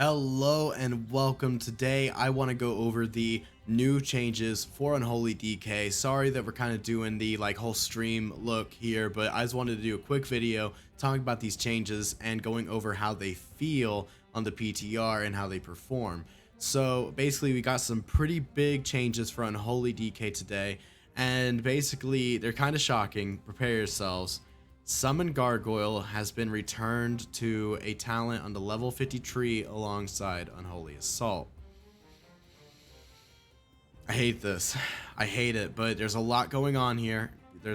Hello and welcome. Today I want to go over the new changes for Unholy DK. Sorry that we're kind of doing the whole stream look here, but I just wanted to do a quick video talking about these changes and going over how they feel on the PTR and how they perform. So basically we got some pretty big changes for Unholy DK today, and basically they're kind of shocking. Prepare yourselves. Summon Gargoyle has been returned to a talent on the level 50 tree alongside Unholy Assault. I hate this. I hate it, but there's a lot going on here. I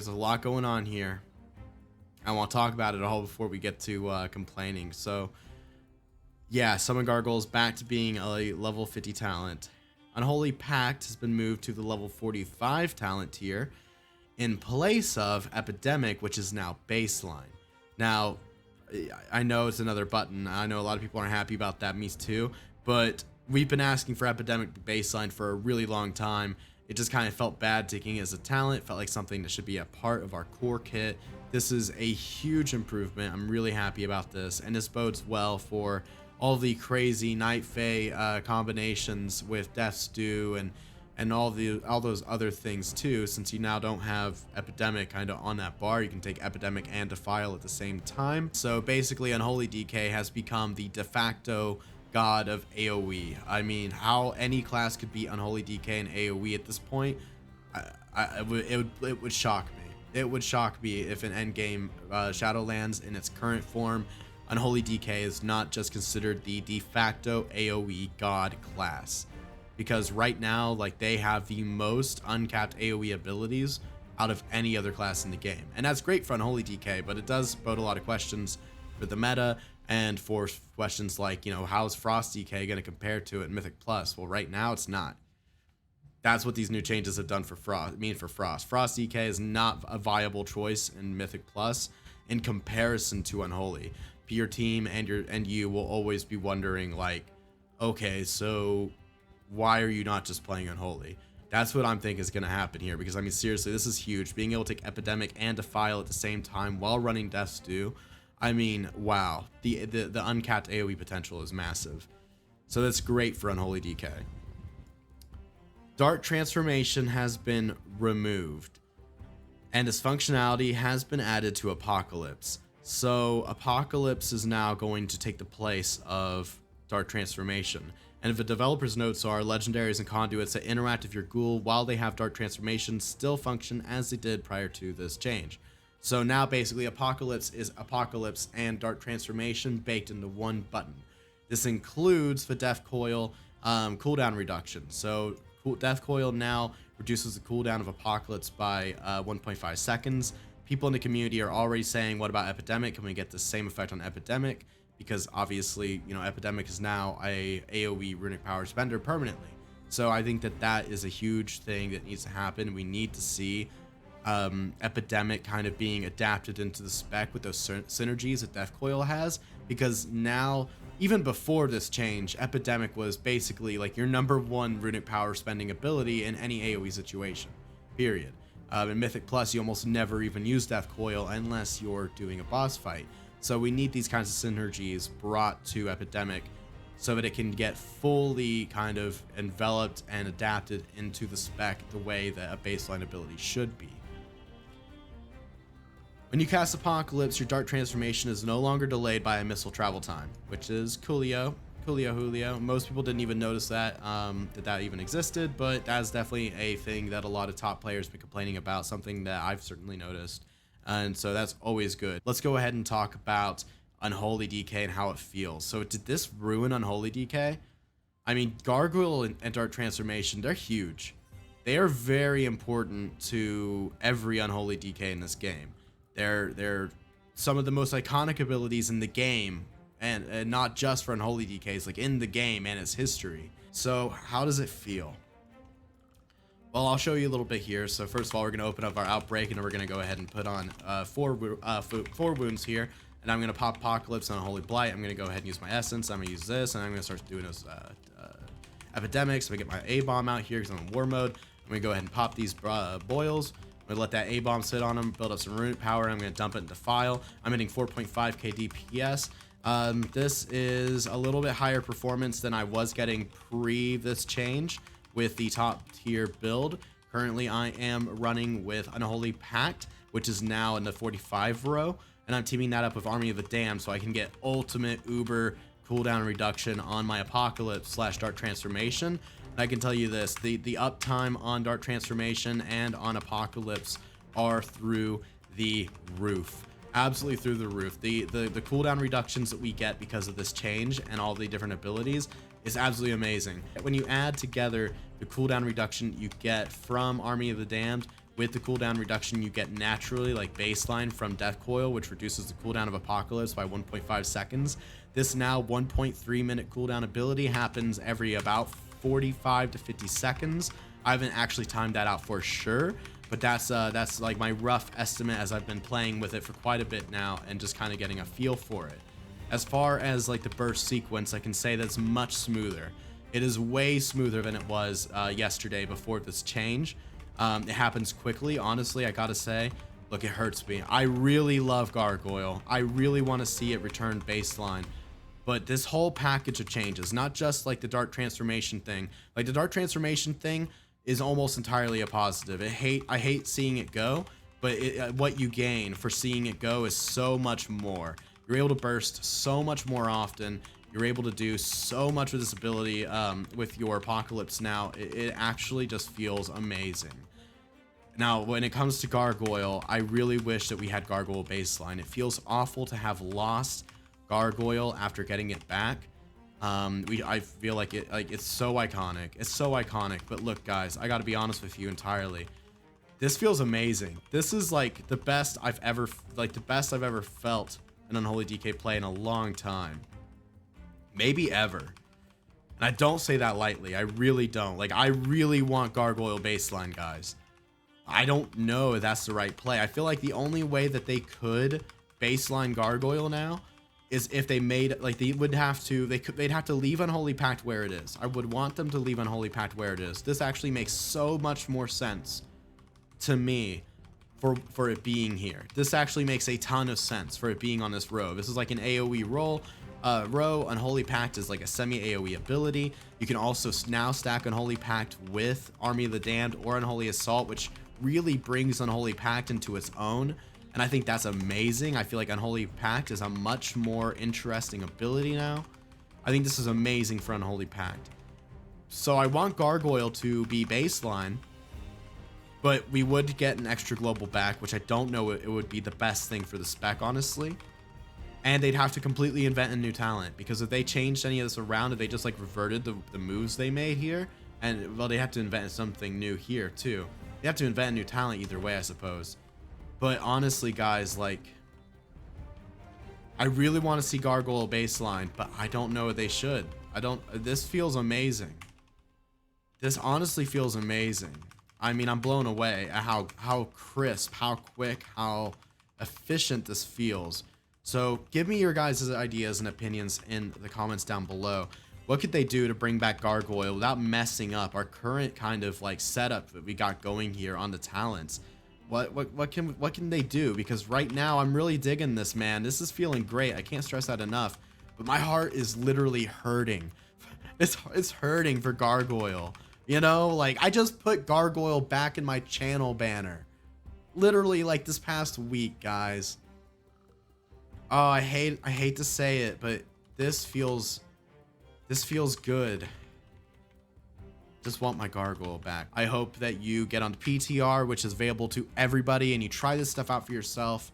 want to talk about it all before we get to complaining. So, yeah, Summon Gargoyle is back to being a level 50 talent. Unholy Pact has been moved to the level 45 talent tier, in place of Epidemic, which is now baseline. Now, I know it's another button. I know a lot of people aren't happy about that, me too, but we've been asking for Epidemic baseline for a really long time. It just kind of felt bad taking it as a talent. It felt like something that should be a part of our core kit. This is a huge improvement. I'm really happy about this, and this bodes well for all the crazy Night Fae combinations with Death's Due and all those other things too. Since you now don't have Epidemic kind of on that bar, you can take Epidemic and Defile at the same time. So basically Unholy DK has become the de facto god of AoE. I mean, how any class could beat Unholy DK and AoE at this point, it would shock me. It would shock me if in endgame Shadowlands in its current form, Unholy DK is not just considered the de facto AoE god class. Because right now, they have the most uncapped AoE abilities out of any other class in the game. And that's great for Unholy DK, but it does bode a lot of questions for the meta, and for questions like, how is Frost DK going to compare to it in Mythic Plus? Well, right now it's not. That's what these new changes have done for Frost. Frost DK is not a viable choice in Mythic Plus in comparison to Unholy. Your team and you will always be wondering, okay, so why are you not just playing Unholy? That's what I'm thinking is going to happen here, because I mean, seriously, this is huge. Being able to take Epidemic and Defile at the same time while running Death's Due, I mean, wow, the uncapped AoE potential is massive. So that's great for Unholy DK. Dart Transformation has been removed, and its functionality has been added to Apocalypse. So Apocalypse is now going to take the place of Dart Transformation. And if the developer's notes are, legendaries and conduits that interact with your ghoul while they have Dart Transformation still function as they did prior to this change. So now basically Apocalypse is Apocalypse and Dart Transformation baked into one button. This includes the Death Coil cooldown reduction. So Death Coil now reduces the cooldown of Apocalypse by 1.5 seconds. People in the community are already saying, what about Epidemic? Can we get the same effect on Epidemic? Because obviously, Epidemic is now a AoE runic power spender permanently. So I think that is a huge thing that needs to happen. We need to see Epidemic kind of being adapted into the spec with those synergies that Death Coil has. Because now, even before this change, Epidemic was basically your #1 runic power spending ability in any AoE situation, period. In Mythic Plus, you almost never even use Death Coil unless you're doing a boss fight. So we need these kinds of synergies brought to Epidemic so that it can get fully kind of enveloped and adapted into the spec the way that a baseline ability should be. When you cast Apocalypse, your Dart Transformation is no longer delayed by a missile travel time, which is Julio. Most people didn't even notice that even existed, but that's definitely a thing that a lot of top players have been complaining about, something that I've certainly noticed. And so that's always good. Let's go ahead and talk about Unholy DK and how it feels. So did this ruin Unholy DK? I mean, Gargoyle and Dart Transformation, they're huge. They are very important to every Unholy DK in this game. They're some of the most iconic abilities in the game, and not just for Unholy DKs, in the game and its history. So how does it feel? Well, I'll show you a little bit here. So first of all, we're going to open up our Outbreak, and then we're going to go ahead and put on four wounds here. And I'm going to pop Apocalypse on Holy Blight. I'm going to go ahead and use my Essence. I'm going to use this, and I'm going to start doing those Epidemics. So I get my A-Bomb out here because I'm in War Mode. I'm going to go ahead and pop these Boils. I'm going to let that A-Bomb sit on them, build up some runic power. I'm going to dump it into Defile. I'm hitting 4.5k DPS. This is a little bit higher performance than I was getting pre this change with the top tier build. Currently, I am running with Unholy Pact, which is now in the 45 row, and I'm teaming that up with Army of the Damned so I can get ultimate uber cooldown reduction on my Apocalypse / Dark Transformation. And I can tell you this, the uptime on Dark Transformation and on Apocalypse are through the roof. Absolutely through the roof. The cooldown reductions that we get because of this change and all the different abilities is absolutely amazing. When you add together the cooldown reduction you get from Army of the Damned with the cooldown reduction you get naturally, like baseline from Death Coil, which reduces the cooldown of Apocalypse by 1.5 seconds. This now 1.3 minute cooldown ability happens every about 45 to 50 seconds. I haven't actually timed that out for sure, but that's like my rough estimate as I've been playing with it for quite a bit now and just kind of getting a feel for it. As far as like the burst sequence, I can say that's much smoother. It is way smoother than it was yesterday before this change. It happens quickly. Honestly, I gotta say, look, it hurts me. I really love Gargoyle. I really want to see it return baseline. But this whole package of changes, not just like the Dark Transformation thing, like the Dark Transformation thing is almost entirely a positive. I hate seeing it go, but what you gain for seeing it go is so much more. You're able to burst so much more often. You're able to do so much with this ability with your Apocalypse now. It actually just feels amazing. Now, when it comes to Gargoyle, I really wish that we had Gargoyle baseline. It feels awful to have lost Gargoyle after getting it back. I feel like it's so iconic. It's so iconic. But look, guys, I got to be honest with you entirely. This feels amazing. This is like the best I've ever felt an Unholy DK play in a long time. Maybe ever. And I don't say that lightly. I really don't. Like, I really want Gargoyle baseline, guys. I don't know if that's the right play. I feel like the only way that they could baseline Gargoyle now is if they made, like, they'd have to leave Unholy Pact where it is. I would want them to leave Unholy Pact where it is. This actually makes so much more sense to me for it being here. This actually makes a ton of sense for it being on this row. This is like an AoE row. Unholy Pact is like a semi-AoE ability. You can also now stack Unholy Pact with Army of the Damned or Unholy Assault, which really brings Unholy Pact into its own. And I think that's amazing. I feel like Unholy Pact is a much more interesting ability now. I think this is amazing for Unholy Pact. So I want Gargoyle to be baseline, but we would get an extra global back, which I don't know it would be the best thing for the spec, honestly. And they'd have to completely invent a new talent, because if they changed any of this around, if they just like reverted the moves they made here, and well, they have to invent something new here too. They have to invent a new talent either way, I suppose. But honestly, guys, like, I really want to see Gargoyle baseline, but I don't know if they should. This feels amazing. This honestly feels amazing. I mean, I'm blown away at how crisp, how quick, how efficient this feels. So give me your guys' ideas and opinions in the comments down below. What could they do to bring back Gargoyle without messing up our current kind of like setup that we got going here on the talents? What can they do? Because right now I'm really digging this, man. This is feeling great. I can't stress that enough. But my heart is literally hurting. It's hurting for Gargoyle. You know, like, I just put Gargoyle back in my channel banner. Literally, like, this past week, guys. Oh, I hate to say it, but this feels good. Just want my Gargoyle back. I hope that you get on the PTR, which is available to everybody, and you try this stuff out for yourself.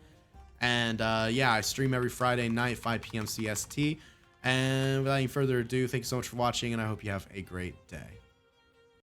And yeah, I stream every Friday night, 5 p.m. CST. And without any further ado, thanks so much for watching, and I hope you have a great day.